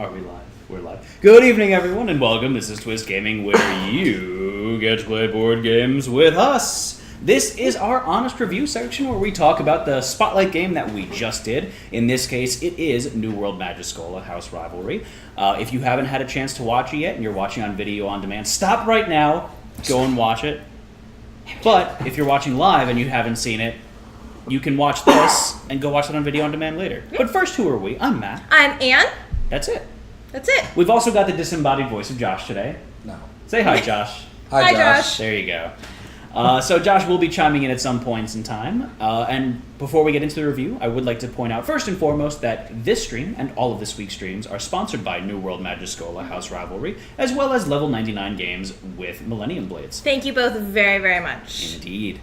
Are we live? We're live. Good evening, everyone, and welcome. This is Twist Gaming, where you get to play board games with us. This is our honest review section where we talk about the spotlight game that we just did. In this case, it is New World Magischola House Rivalry. If you haven't had a chance to watch it yet and you're watching on video on demand, stop right now, go and watch it. But if you're watching live and you haven't seen it, you can watch this and go watch it on video on demand later. But first, who are we? I'm Matt. I'm Ann. That's it. That's it. We've also got the disembodied voice of Josh today. No. Say hi, Josh. Hi, Josh. There you go. So Josh will be chiming in at some points in time. And before we get into the review, I would like to point out first and foremost that this stream and all of this week's streams are sponsored by New World Magischola House Rivalry, as well as Level 99 games with Millennium Blades. Thank you both very, very much. Indeed.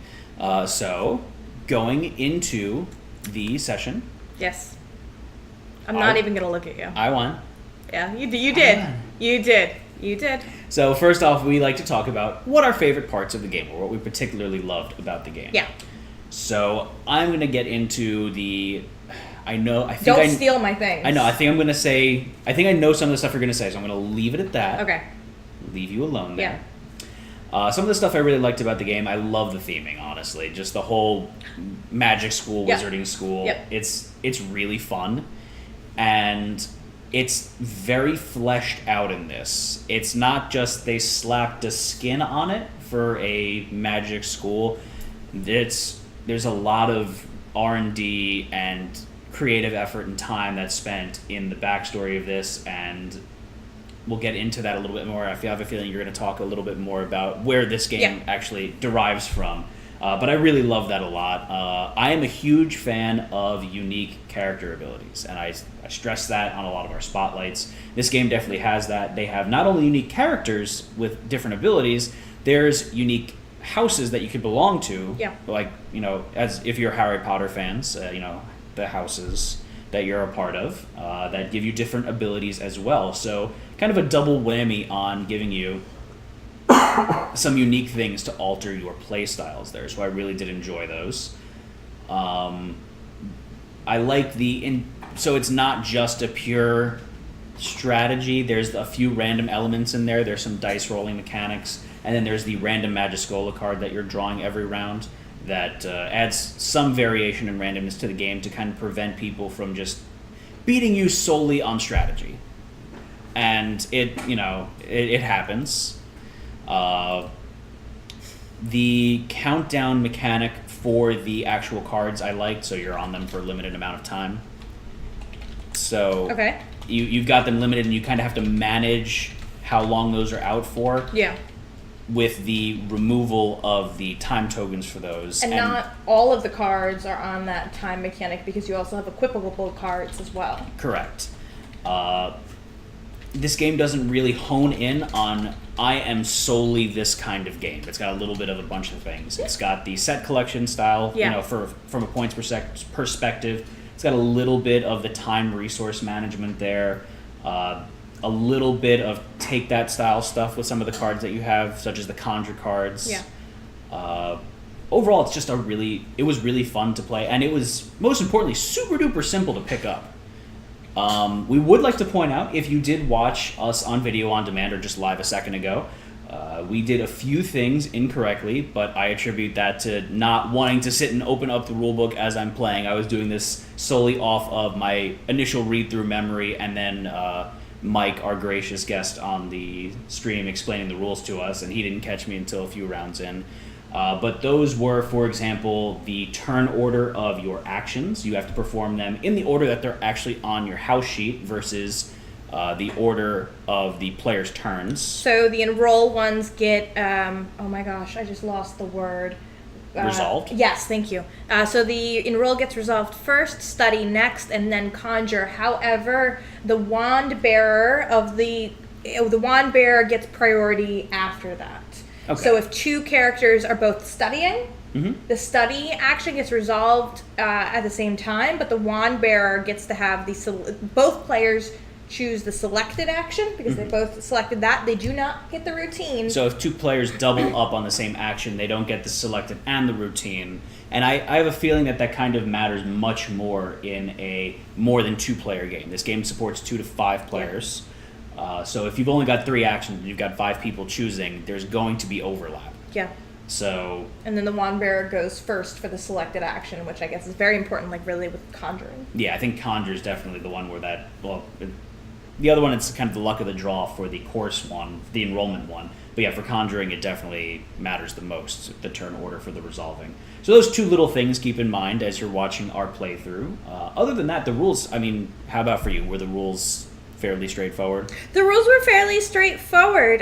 So, going into the session. Yes. I'm not even going to look at you. I won. Yeah, you did. You did. So first off, we like to talk about what our favorite parts of the game were, what we particularly loved about the game. Yeah. So I'm going to get into the... Don't steal my things. I know. I think I know some of the stuff you're going to say, so I'm going to leave it at that. Okay. Leave you alone there. Yeah. Some of the stuff I really liked about the game, I love the theming, honestly. Just the whole magic school, wizarding school. Yep. It's really fun. And it's very fleshed out in this. It's not just they slapped a skin on it for a magic school. There's a lot of R&D and creative effort and time that's spent in the backstory of this, and we'll get into that a little bit more. I have a feeling you're going to talk a little bit more about where this game actually derives from. But I really love that a lot. I am a huge fan of unique character abilities, and I stress that on a lot of our spotlights. This game definitely has that. They have not only unique characters with different abilities, there's unique houses that you could belong to. Yeah. Like, as if you're Harry Potter fans, the houses that you're a part of that give you different abilities as well. So kind of a double whammy on giving you some unique things to alter your play styles there, so I really did enjoy those. I like so it's not just a pure strategy. There's a few random elements in there. There's some dice rolling mechanics, and then there's the random Magischola card that you're drawing every round that adds some variation and randomness to the game to kind of prevent people from just beating you solely on strategy. And it happens. The countdown mechanic for the actual cards I liked, so you're on them for a limited amount of time. So okay. You've got them limited, and you kind of have to manage how long those are out for. Yeah. With the removal of the time tokens for those. And not all of the cards are on that time mechanic, because you also have equipable cards as well. Correct. This game doesn't really hone in on, I am solely this kind of game. It's got a little bit of a bunch of things. It's got the set collection style, from a points perspective. It's got a little bit of the time resource management there. A little bit of take that style stuff with some of the cards that you have, such as the conjure cards. Yeah. Overall, it was really fun to play, and it was, most importantly, super duper simple to pick up. We would like to point out, if you did watch us on video on demand or just live a second ago, we did a few things incorrectly, but I attribute that to not wanting to sit and open up the rulebook as I'm playing. I was doing this solely off of my initial read-through memory, and then Mike, our gracious guest on the stream, explaining the rules to us, and he didn't catch me until a few rounds in. But those were, for example, the turn order of your actions. You have to perform them in the order that they're actually on your house sheet versus the order of the player's turns. So the enroll ones get, oh my gosh, I just lost the word. Resolved? Yes, thank you. So the enroll gets resolved first, study next, and then conjure. However, the wand bearer gets priority after that. Okay. So if two characters are both studying, the study action gets resolved at the same time, but the wand bearer gets to have both players choose the selected action because they both selected that. They do not get the routine. So if two players double up on the same action, they don't get the selected and the routine. And I have a feeling that kind of matters much more in a more than 2-player game. This game supports 2 to 5 players. So if you've only got 3 actions and you've got 5 people choosing, there's going to be overlap. Yeah. So. And then the wand bearer goes first for the selected action, which I guess is very important, like really with conjuring. Yeah, I think conjure is definitely the one where that, the other one, it's kind of the luck of the draw for the course one, the enrollment one. But yeah, for conjuring, it definitely matters the most, the turn order for the resolving. So those 2 little things keep in mind as you're watching our playthrough. Other than that, the rules, I mean, how about for you? Were the rules fairly straightforward? The rules were fairly straightforward.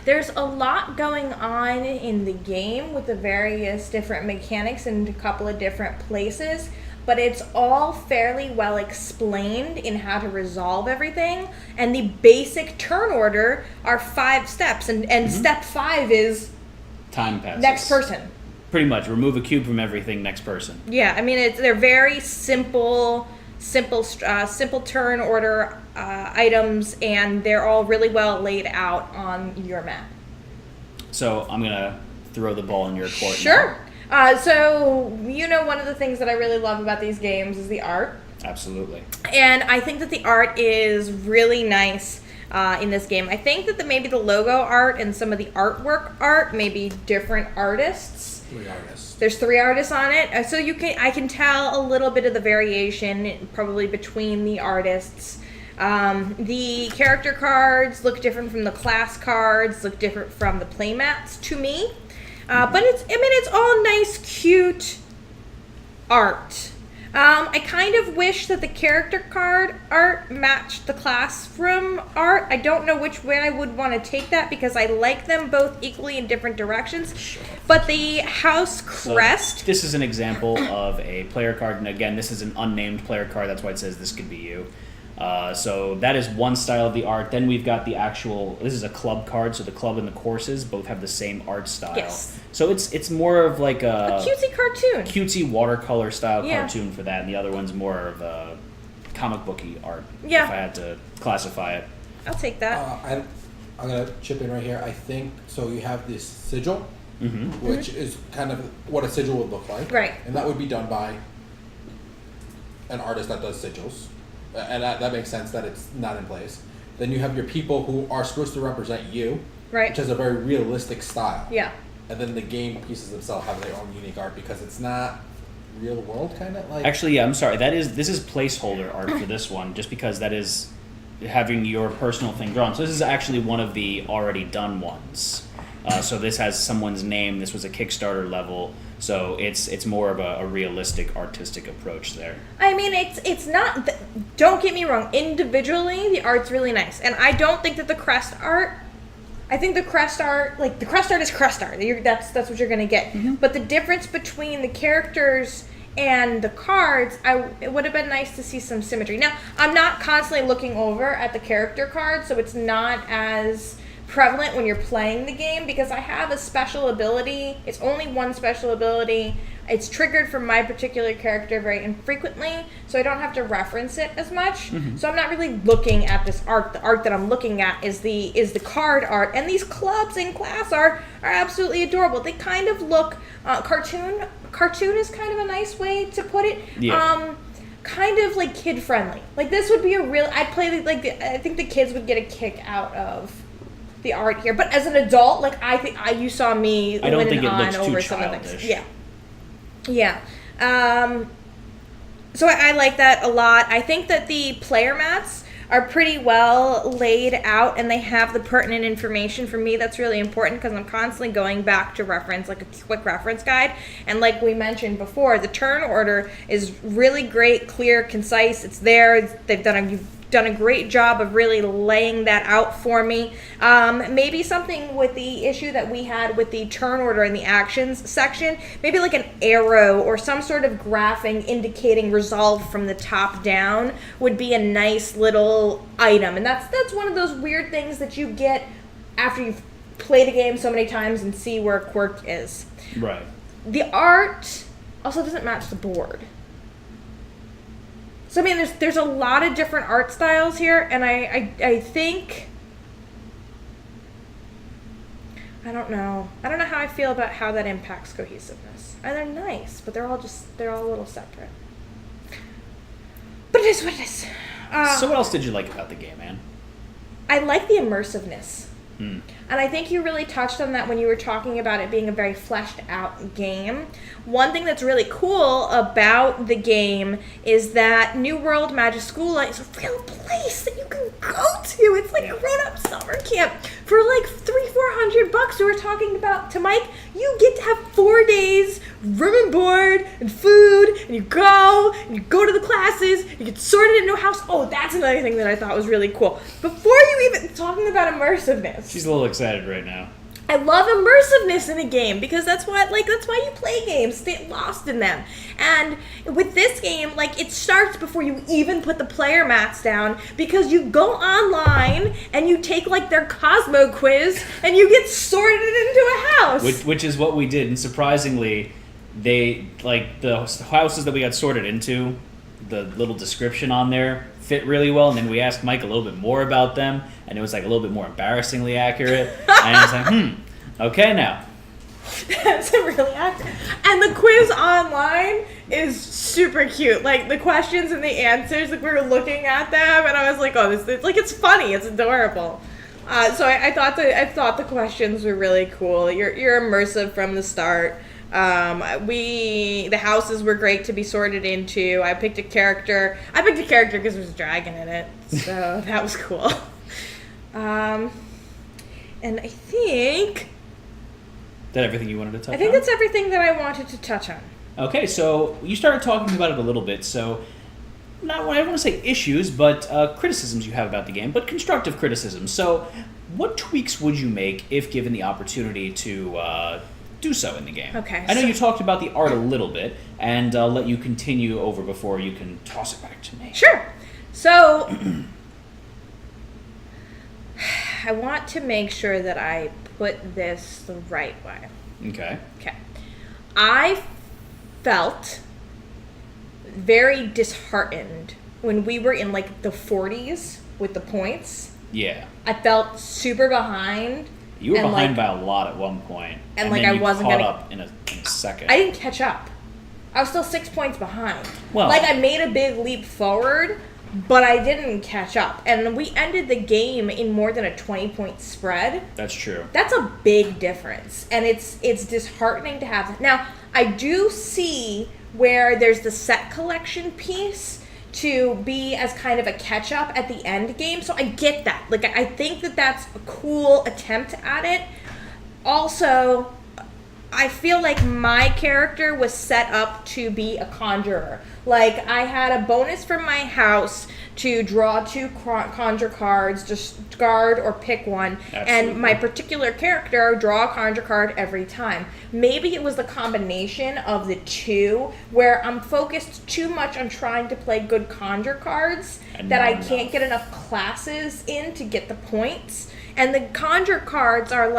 There's a lot going on in the game with the various different mechanics in a couple of different places, but it's all fairly well explained in how to resolve everything. And the basic turn order are 5 steps, and step 5 is time passes. Next person. Pretty much, remove a cube from everything. Next person. Yeah, I mean they're very simple turn order items, and they're all really well laid out on your map. So I'm gonna throw the ball in your court. Sure. So one of the things that I really love about these games is the art. Absolutely. And I think that the art is really nice in this game. I think that maybe the logo art and some of the artwork art may be different artists. 3 artists. There's 3 artists on it, so I can tell a little bit of the variation probably between the artists. The character cards look different from the class cards, look different from the playmats to me. But it's all nice, cute art. I kind of wish that the character card art matched the classroom art. I don't know which way I would want to take that because I like them both equally in different directions. But the house crest... So this is an example of a player card, and again, this is an unnamed player card. That's why it says this could be you. So that is one style of the art. Then we've got the actual, this is a club card, so the club and the courses both have the same art style. Yes. So it's more of like a cutesy cartoon. Cutesy watercolor style cartoon for that, and the other one's more of a comic booky art, if I had to classify it. I'll take that. I'm going to chip in right here. I think, so you have this sigil, which is kind of what a sigil would look like. Right. And that would be done by an artist that does sigils. And that makes sense that it's not in place. Then you have your people who are supposed to represent you, right, which has a very realistic style. Yeah. And then the game pieces themselves have their own unique art because it's not real world kind of like. Actually, yeah, I'm sorry. This is placeholder art for this one, just because that is having your personal thing drawn. So this is actually one of the already done ones. So this has someone's name. This was a Kickstarter level. So it's more of a realistic artistic approach there. I mean, it's not. Don't get me wrong. Individually, the art's really nice, and I don't think that the crest art. I think the crest art is crest art. That's what you're gonna get. But the difference between the characters and the cards, it would have been nice to see some symmetry. Now, I'm not constantly looking over at the character cards, so it's not as prevalent when you're playing the game because I have a special ability. It's only one special ability. It's triggered for my particular character very infrequently, so I don't have to reference it as much. So I'm not really looking at this art. The art that I'm looking at is the card art, and these clubs and class art are absolutely adorable. They kind of look cartoon. Cartoon is kind of a nice way to put it. Yeah. Kind of like kid friendly. Like this would be I think the kids would get a kick out of the art here, but as an adult, you saw me. I don't think it looks too over childish. Yeah. So I like that a lot. I think that the player mats are pretty well laid out, and they have the pertinent information. For me, that's really important because I'm constantly going back to reference, like a quick reference guide. And like we mentioned before, the turn order is really great, clear, concise. It's there. You've done a great job of really laying that out for me. Maybe something with the issue that we had with the turn order in the actions section, maybe like an arrow or some sort of graphing indicating resolve from the top down would be a nice little item. And that's one of those weird things that you get after you've played a game so many times and see where a quirk is. Right. The art also doesn't match the board. So I mean, there's a lot of different art styles here, and I think I don't know how I feel about how that impacts cohesiveness. And they're nice, but they're all a little separate. But it is what it is. So what else did you like about the game, Anne? I like the immersiveness. And I think you really touched on that when you were talking about it being a very fleshed out game. One thing that's really cool about the game is that New World Magischola is a real place that you can go to. It's like a grown-up summer camp for like $300-400. We were talking about to Mike. You get to have 4 days, room and board, and food, and you go to the classes, you get sorted into a house. Oh, that's another thing that I thought was really cool. Before you even talking about immersiveness. She's a little excited right now. I love immersiveness in a game because that's why you play games, stay lost in them. And with this game, it starts before you even put the player mats down because you go online and you take their Cosmo quiz and you get sorted into a house. Which is what we did, and surprisingly, they the houses that we got sorted into, the little description on there fit really well, and then we asked Mike a little bit more about them, and it was a little bit more embarrassingly accurate, and it's okay now. That's really accurate. And the quiz online is super cute. The questions and the answers, we were looking at them, and I was like, oh, this is it's funny, it's adorable. So I thought the questions were really cool. You're immersive from the start. The houses were great to be sorted into. I picked a character because there was a dragon in it, so that was cool. And I think that everything you wanted to touch on? I think that's everything that I wanted to touch on. Okay, so you started talking about it a little bit, so I don't want to say issues, but criticisms you have about the game, but constructive criticisms. So what tweaks would you make if given the opportunity to do so in the game? Okay. I know you talked about the art a little bit, and I'll let you continue over before you can toss it back to me. Sure. So I want to make sure that I put this the right way. Okay. I felt very disheartened when we were in the 40s with the points. Yeah. I felt super behind. You were behind by a lot at one point. And then I you wasn't caught gonna up in a second. I didn't catch up. I was still 6 points behind. Well, I made a big leap forward, but I didn't catch up. And we ended the game in more than a 20-point spread. That's true. That's a big difference. And it's disheartening to have. Now, I do see where there's the set collection piece to be as kind of a catch-up at the end game. So I get that. I think that that's a cool attempt at it. Also, I feel like my character was set up to be a conjurer. I had a bonus from my house to draw 2 conjure cards, just guard or pick one. Absolutely. And my particular character, draw a conjure card every time. Maybe it was the combination of the two where I'm focused too much on trying to play good conjure cards that I can't get enough classes in to get the points. And the conjure cards are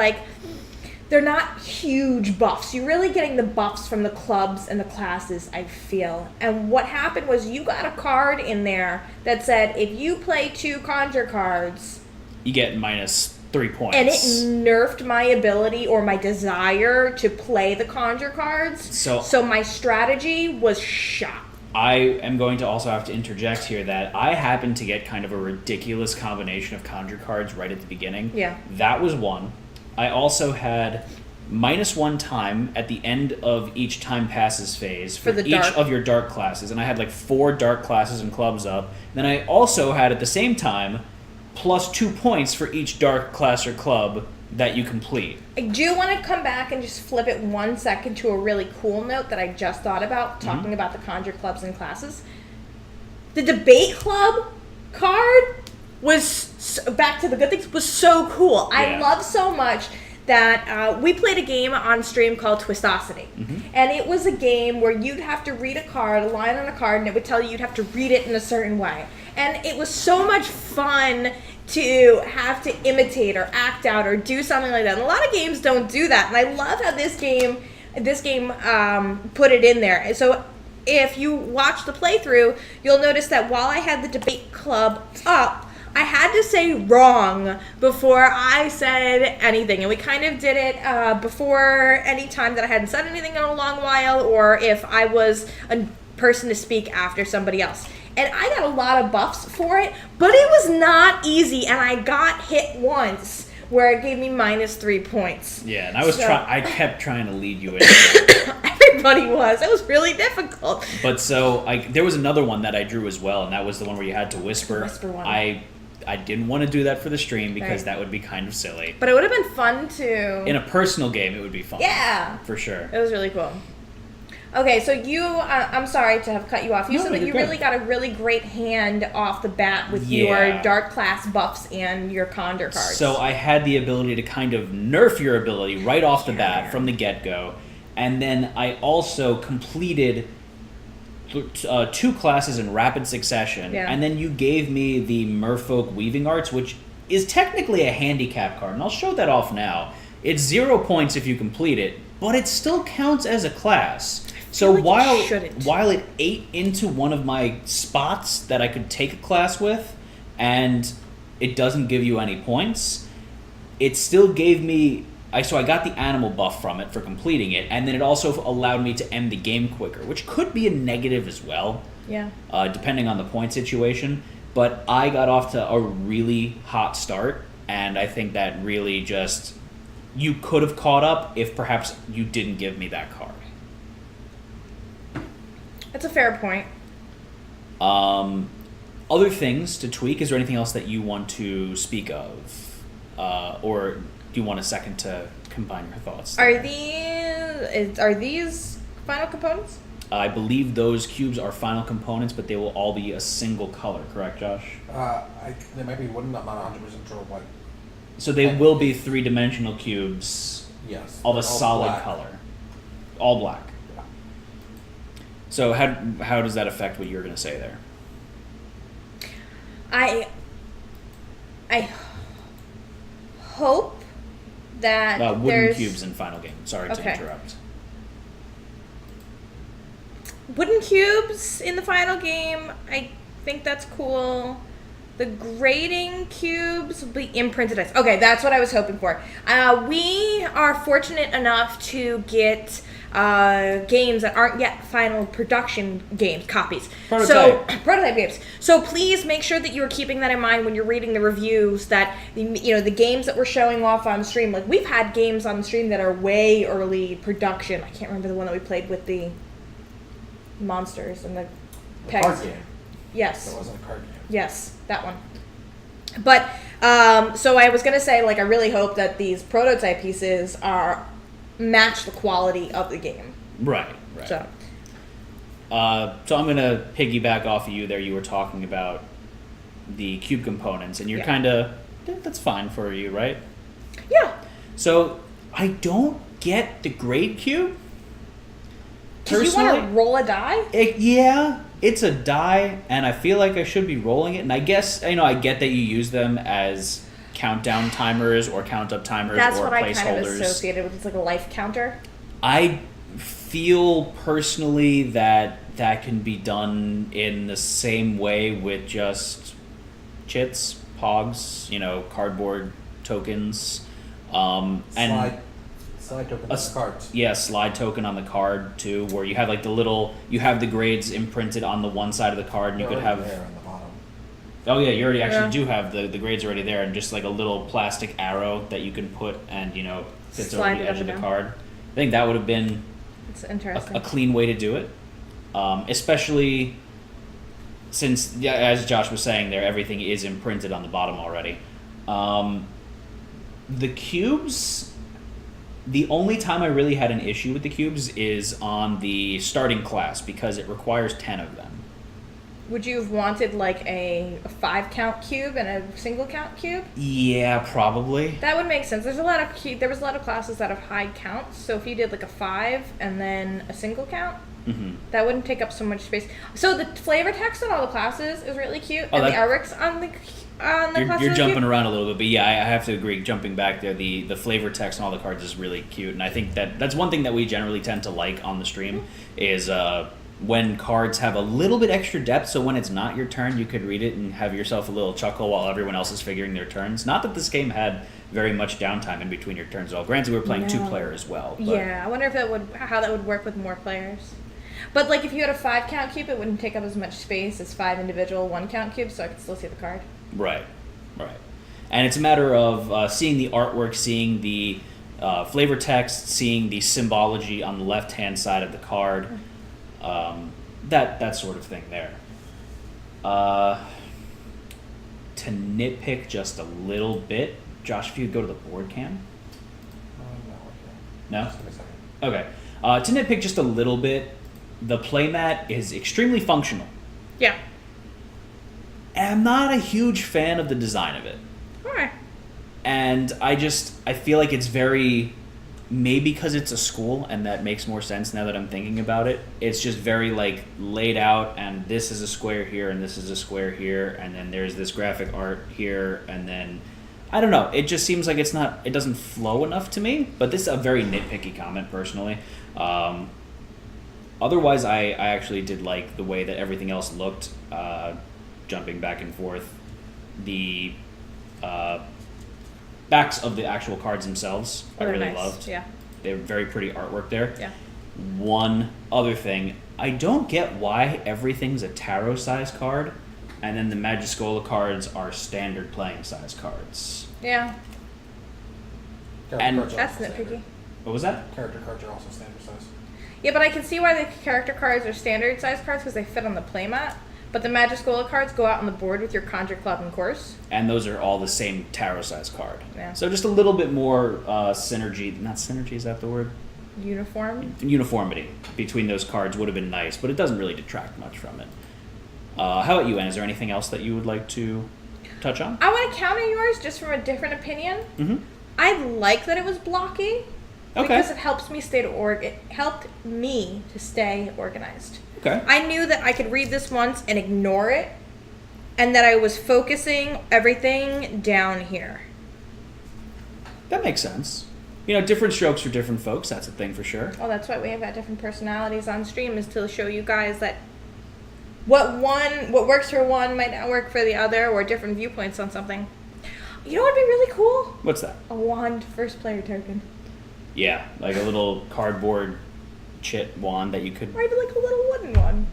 they're not huge buffs. You're really getting the buffs from the clubs and the classes, I feel. And what happened was you got a card in there that said, if you play 2 conjure cards... You get -3 points. And it nerfed my ability or my desire to play the conjure cards. So my strategy was shot. I am going to also have to interject here that I happened to get kind of a ridiculous combination of conjure cards right at the beginning. Yeah. That was one. I also had -1 time at the end of each time passes phase for each of your dark classes, and I had 4 dark classes and clubs up. Then I also had at the same time +2 points for each dark class or club that you complete. I do want to come back and just flip it 1 second to a really cool note that I just thought about, talking about the conjure clubs and classes. The debate club card was, back to the good things, was so cool. Yeah. I love so much that we played a game on stream called Twistosity. And it was a game where you'd have to read a card, a line on a card, and it would tell you you'd have to read it in a certain way. And it was so much fun to have to imitate or act out or do something like that. And a lot of games don't do that. And I love how this game put it in there. And so if you watch the playthrough, you'll notice that while I had the debate club up, I had to say wrong before I said anything. And we kind of did it before any time that I hadn't said anything in a long while, or if I was a person to speak after somebody else. And I got a lot of buffs for it, but it was not easy, and I got hit once where it gave me -3 points. Yeah, and I kept trying to lead you in. Everybody was. It was really difficult. But there was another one that I drew as well, and that was the one where you had to whisper. Whisper one. I didn't want to do that for the stream because Right. that would be kind of silly. But it would have been fun to... In a personal game, it would be fun. Yeah. For sure. It was really cool. Okay, so you, I'm sorry to have cut you off. You No, said that you're you good. really got a really great hand off the bat with Yeah. your dark class buffs and your Condor cards. So I had the ability to kind of nerf your ability right off the bat from the get-go. And then I also completed 2 classes in rapid succession. Yeah. And then you gave me the Merfolk Weaving Arts, which is technically a handicap card. And I'll show that off now. It's 0 points if you complete it, but it still counts as a class. So like it while it ate into one of my spots that I could take a class with, and it doesn't give you any points, it still gave me... So I got the animal buff from it for completing it, and then it also allowed me to end the game quicker, which could be a negative as well, Yeah. depending on the point situation. But I got off to a really hot start, and I think that really just... You could have caught up if perhaps you didn't give me that card. That's a fair point. Other things to tweak, is there anything else that you want to speak of? Or do you want a second to combine your thoughts? Are these final components? I believe those cubes are final components, but they will all be a single color, correct, Josh? There might be one, I'm not 100% sure what. So they will be 3-dimensional cubes Yes. of a all solid black. color. All black. Yeah. So how does that affect what you're going to say there? I hope that Wooden there's... cubes in final game. Sorry to Okay. interrupt. Wooden cubes in the final game, I think that's cool. The grading cubes will be imprinted ice. Okay, that's what I was hoping for. We are fortunate enough to get games that aren't yet final production games, copies. Prototype. So, prototype games. So please make sure that you are keeping that in mind when you're reading the reviews, that the games that we're showing off on stream, like we've had games on the stream that are way early production. I can't remember the one that we played with the monsters and the The pegs. card game. Yes. That wasn't a card game. Yes, that one. But, so I was going to say, like, I really hope that these prototype pieces match the quality of the game. Right. So, So I'm going to piggyback off of you there. You were talking about the cube components, and you're Yeah. kind of... That's fine for you, right? yeah. So I don't get the grade cube. Do you want to roll a die? Yeah, it's a die, and I feel like I should be rolling it. And I guess, I get that you use them as countdown timers or count-up timers That's or what I kind of placeholders. associated with. It's like a life counter. I feel personally that can be done in the same way with just chits, pogs, cardboard tokens, and Slide token on the cards. yeah, slide token on the card too, where you have like you have the grades imprinted on the one side of the card, and you They're could already have. there on the bottom. Oh yeah, you already actually Yeah. do have the grades already there, and just like a little plastic arrow that you can put and fits Slide over it the up edge of and the down. card. I think that would have been It's interesting. a clean way to do it, especially since, yeah, as Josh was saying there, everything is imprinted on the bottom already. The cubes, the only time I really had an issue with the cubes is on the starting class, because it requires 10 of them. Would you have wanted like a 5-count cube and a single count cube? Yeah, probably. That would make sense. There was a lot of classes that have high counts. So if you did like a 5 and then a single count, that wouldn't take up so much space. So the flavor text on all the classes is really cute, and the artworks on the classes. You're are jumping cute. around a little bit, but yeah, I have to agree. Jumping back there, the flavor text on all the cards is really cute, and I think that's one thing that we generally tend to like on the stream is when cards have a little bit extra depth, so when it's not your turn, you could read it and have yourself a little chuckle while everyone else is figuring their turns. Not that this game had very much downtime in between your turns at all. Granted, we were playing 2-player as well. But Yeah, I wonder if how that would work with more players. But like if you had a 5-count cube, it wouldn't take up as much space as 5 individual 1-count cubes, so I could still see the card. Right. And it's a matter of seeing the artwork, seeing the flavor text, seeing the symbology on the left-hand side of the card, that sort of thing there. To nitpick just a little bit, Josh, if you could go to the board cam. No? Just give me a second. Okay. To nitpick just a little bit, the playmat is extremely functional. Yeah. And I'm not a huge fan of the design of it. Alright. And I feel like it's very, maybe because it's a school and that makes more sense now that I'm thinking about it. It's just very like laid out, and this is a square here and this is a square here, and then there's this graphic art here, and then I don't know. It just seems like it doesn't flow enough to me, but this is a very nitpicky comment personally. Otherwise, I actually did like the way that everything else looked, jumping back and forth. The backs of the actual cards themselves, I They're really nice. loved. Yeah. They were very pretty artwork there. Yeah. One other thing, I don't get why everything's a tarot size card, and then the Magischola cards are standard playing size cards. Yeah. And- Character cards are That's also standard. nitpicky. What was that? Character cards are also standard size. Yeah, but I can see why the character cards are standard size cards because they fit on the playmat. But the Magischola cards go out on the board with your Conjure Club and Course. And those are all the same tarot size card. Yeah. So just a little bit more synergy, not synergy, is that the word? Uniform. Uniformity between those cards would have been nice, but it doesn't really detract much from it. How about you, Anne? Is there anything else that you would like to touch on? I want to counter yours just from a different opinion. Mm-hmm. I like that it was blocky. Okay. Because it helps me it helped me to stay organized. Okay. I knew that I could read this once and ignore it, and that I was focusing everything down here. That makes sense. You know, different strokes for different folks. That's a thing for sure. Well, that's why we have got different personalities on stream, is to show you guys that what works for one might not work for the other, or different viewpoints on something. You know what would be really cool? What's that? A wand first player token. Yeah, like a little cardboard chit wand that you could. Or even like a little wooden one.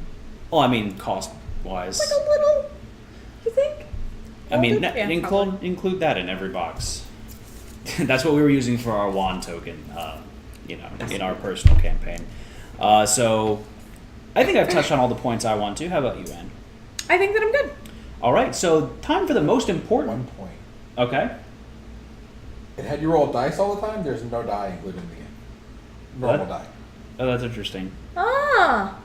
Well, I mean, cost-wise. Like a little, you think? I mean, Yeah, probably. include that in every box. That's what we were using for our wand token, in our personal campaign. So, I think I've touched on all the points I want to. How about you, Anne? I think that I'm good. All right, so time for the most 1 important. point. Okay. And had you roll dice all the time, there's no die included in the game. Normal What? die. Oh, that's interesting. Ah,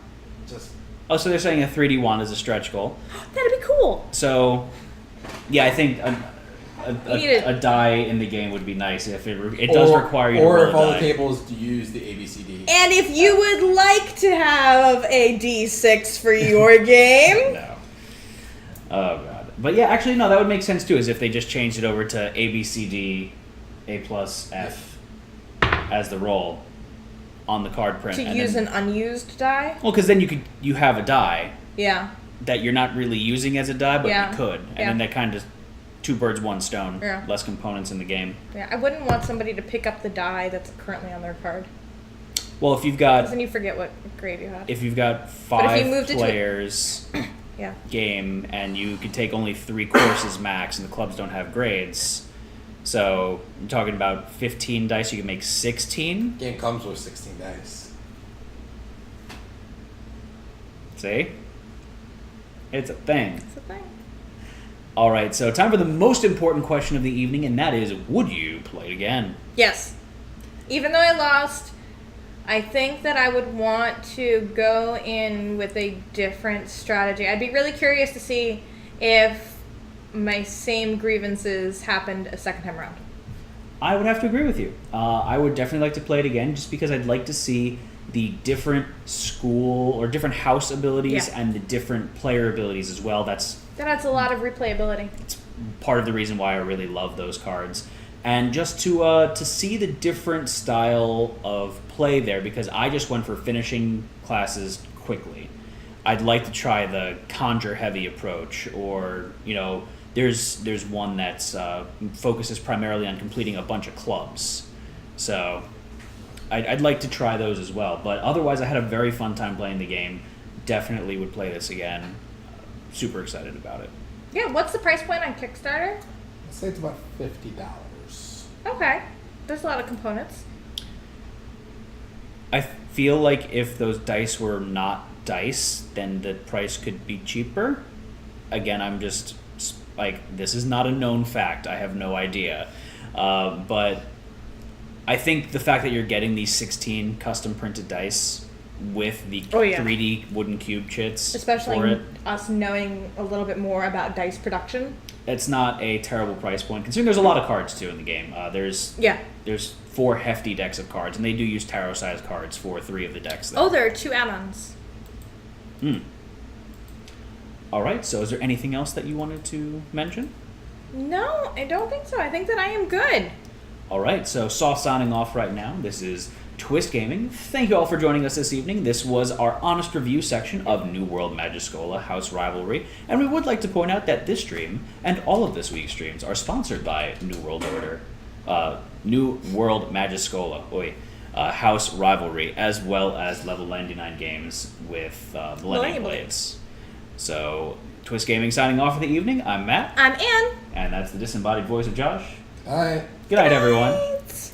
Just Oh, so they're saying a 3D wand is a stretch goal. that'd be cool. So, yeah, I think You need a die in the game would be nice if it does require you to or roll if a all die. the tables use the ABCD. And if you would like to have a D6 for your game, No. Oh god. But yeah, actually no, that would make sense too. Is if they just changed it over to A B C D, A plus F as the roll on the card print. to and use then, an unused die. well, because then you have a die Yeah. that you're not really using as a die, but Yeah. you could, and Yeah. then that kind of two birds one stone. Yeah. Less components in the game. Yeah, I wouldn't want somebody to pick up the die that's currently on their card. Well, if you've Because got then you forget what grade you had. if you've got But if five you moved it to- players Yeah. game and you could take only 3 courses max, and the clubs don't have grades. So you're talking about 15 dice. You can make 16. Game comes with 16 dice. See, it's a thing. That's the thing. All right, so time for the most important question of the evening, and that is: would you play it again? Yes. Even though I lost, I think that I would want to go in with a different strategy. I'd be really curious to see if my same grievances happened a second time around. I would have to agree with you. I would definitely like to play it again, just because I'd like to see the different school or different house abilities Yeah. and the different player abilities as well. That's That adds a lot of replayability. it's part of the reason why I really love those cards, and just to see the different style of play there, because I just went for finishing classes quickly. I'd like to try the conjure heavy approach, or there's one that's focuses primarily on completing a bunch of clubs. So I'd like to try those as well. But otherwise, I had a very fun time playing the game. Definitely would play this again. Super excited about it. Yeah, what's the price point on Kickstarter? I'd say it's about $50. Okay. There's a lot of components. I feel like if those dice were not dice, then the price could be cheaper. Again, I'm just this is not a known fact. I have no idea. But I think the fact that you're getting these 16 custom printed dice with the 3D wooden cube chits, especially us knowing a little bit more about dice production, it's not a terrible price point. Considering there's a lot of cards too in the game. There's 4 hefty decks of cards, and they do use tarot-sized cards for 3 of the decks. There. Oh, there are 2 add-ons. All right. So, is there anything else that you wanted to mention? No, I don't think so. I think that I am good. All right. So, Saw signing off right now. This is Twist Gaming. Thank you all for joining us this evening. This was our honest review section of New World Magischola House Rivalry, and we would like to point out that this stream and all of this week's streams are sponsored by New World Magischola, House Rivalry, as well as Level 99 games with Millennium Blades. So, Twist Gaming signing off for the evening. I'm Matt. I'm Ann. And that's the disembodied voice of Josh. All right. Good night, everyone. Night.